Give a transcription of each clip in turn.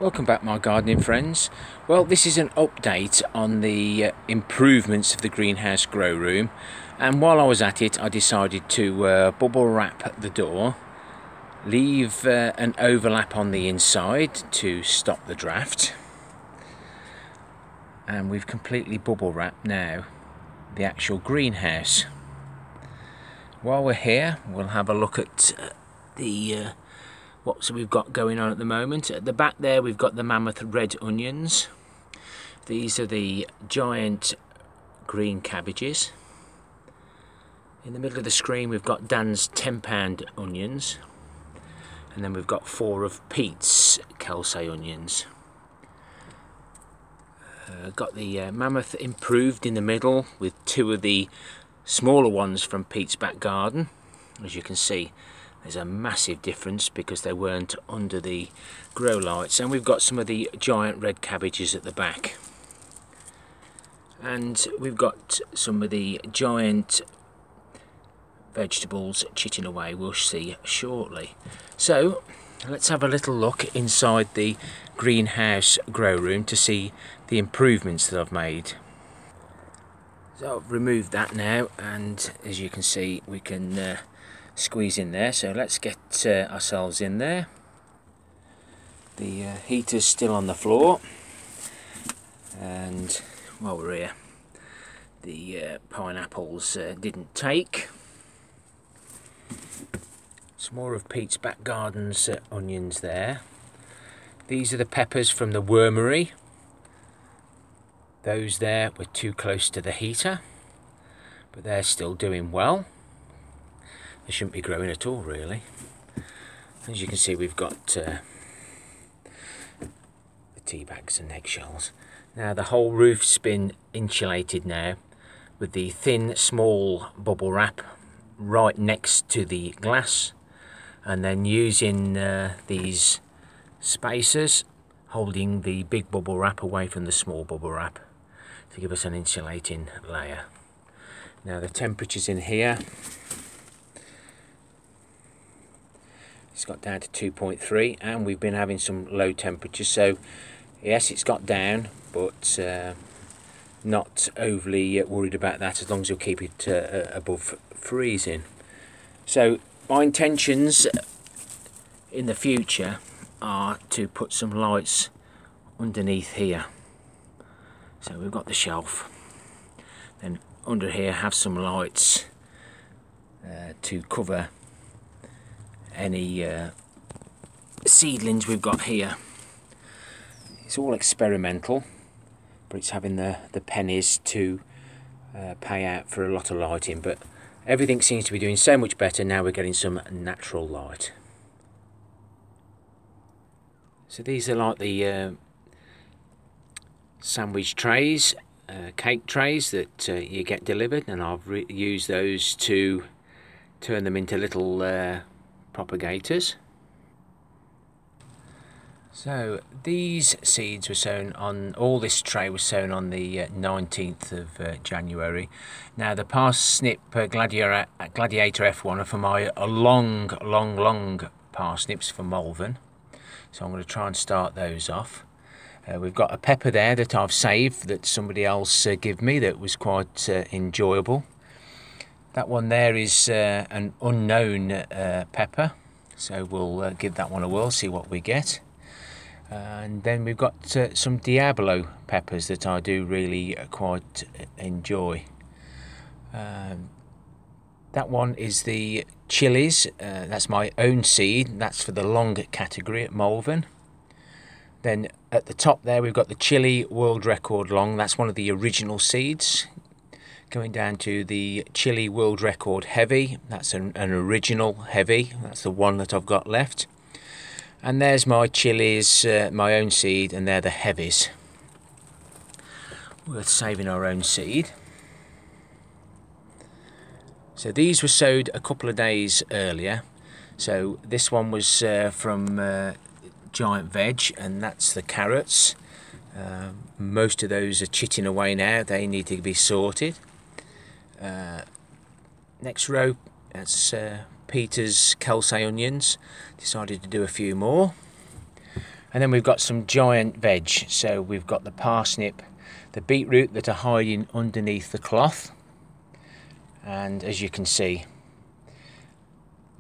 Welcome back, my gardening friends. Well, this is an update on the improvements of the greenhouse grow room, and while I was at it I decided to bubble wrap the door, leave an overlap on the inside to stop the draft, and we've completely bubble wrapped now the actual greenhouse. While we're here, we'll have a look at what we've got going on at the moment. At the back there we've got the mammoth red onions. These are the giant green cabbages. In the middle of the screen we've got Dan's 10-pound onions, and then we've got 4 of Pete's Kelsey onions. Got the mammoth improved in the middle with 2 of the smaller ones from Pete's back garden. As you can see, there's a massive difference because they weren't under the grow lights. And we've got some of the giant red cabbages at the back, and we've got some of the giant vegetables chitting away, we'll see shortly. So let's have a little look inside the greenhouse grow room to see the improvements that I've made. So I've removed that now, and as you can see we can squeeze in there. So let's get ourselves in there. The heater's still on the floor, and while we're here, the pineapples didn't take. Some more of Pete's back garden's onions there. These are the peppers from the wormery. Those there were too close to the heater, but they're still doing well. They shouldn't be growing at all, really. As you can see, we've got the tea bags and eggshells. Now the whole roof's been insulated now with the thin small bubble wrap right next to the glass, and then using these spacers holding the big bubble wrap away from the small bubble wrap to give us an insulating layer. Now the temperatures in here, it's got down to 2.3, and we've been having some low temperatures, so yes, it's got down, but not overly worried about that as long as you'll keep it above freezing. So my intentions in the future are to put some lights underneath here. So we've got the shelf, then under here have some lights to cover any seedlings we've got here. It's all experimental, but it's having the pennies to pay out for a lot of lighting, but everything seems to be doing so much better now. We're getting some natural light. So these are like the sandwich trays, cake trays that you get delivered, and I've used those to turn them into little propagators. So these seeds were sown on, all this tray was sown on the 19th of January. Now the parsnip Gladiator F1 are for my long parsnips for Malvern. So I'm going to try and start those off. We've got a pepper there that I've saved that somebody else gave me that was quite enjoyable. That one there is an unknown pepper, so we'll give that one a whirl, see what we get. And then we've got some Diablo peppers that I do really quite enjoy. That one is the chilies, that's my own seed, that's for the long category at Malvern. Then at the top there we've got the chili world record long, that's one of the original seeds. Going down to the chili world record heavy, that's an original heavy, that's the one that I've got left. And there's my chilies, my own seed, and they're the heavies. Worth saving our own seed. So these were sowed a couple of days earlier. So this one was from Giant Veg, and that's the carrots. Most of those are chitting away now, they need to be sorted. Next row, that's Peter's Kelsey onions. Decided to do a few more. And then we've got some giant veg. So we've got the parsnip, the beetroot that are hiding underneath the cloth. And as you can see,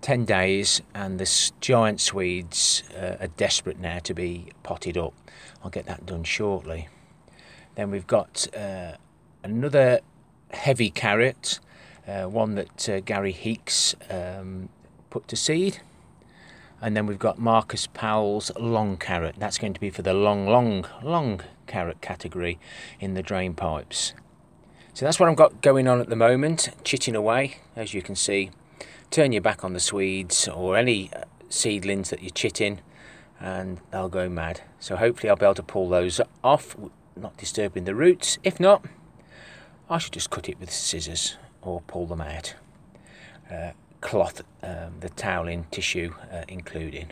10 days and the giant Swedes are desperate now to be potted up. I'll get that done shortly. Then we've got another heavy carrot, one that Gary Heeks put to seed. And then we've got Marcus Powell's long carrot. That's going to be for the long carrot category in the drain pipes. So that's what I've got going on at the moment, chitting away, as you can see. Turn your back on the Swedes or any seedlings that you're chitting and they'll go mad. So hopefully I'll be able to pull those off, not disturbing the roots. If not, I should just cut it with scissors or pull them out. Cloth, the toweling tissue including.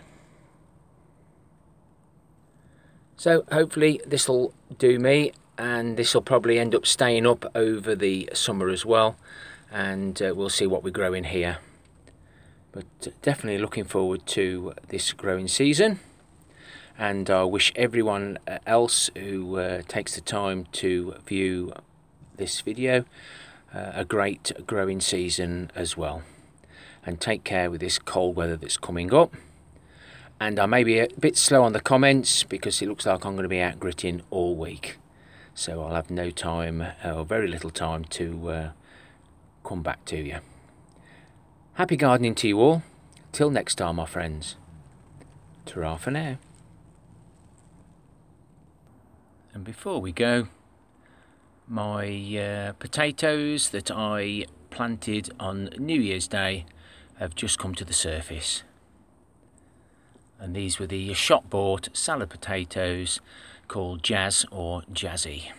So hopefully this will do me, and this will probably end up staying up over the summer as well, and we'll see what we grow in here. But definitely looking forward to this growing season, and I wish everyone else who takes the time to view this video a great growing season as well. And take care with this cold weather that's coming up. And I may be a bit slow on the comments because it looks like I'm going to be out gritting all week. So I'll have no time, or very little time, to come back to you. Happy gardening to you all. Till next time, my friends. Ta-ra for now. And before we go, my potatoes that I planted on New Year's Day have just come to the surface. And these were the shop bought salad potatoes called Jazz or Jazzy.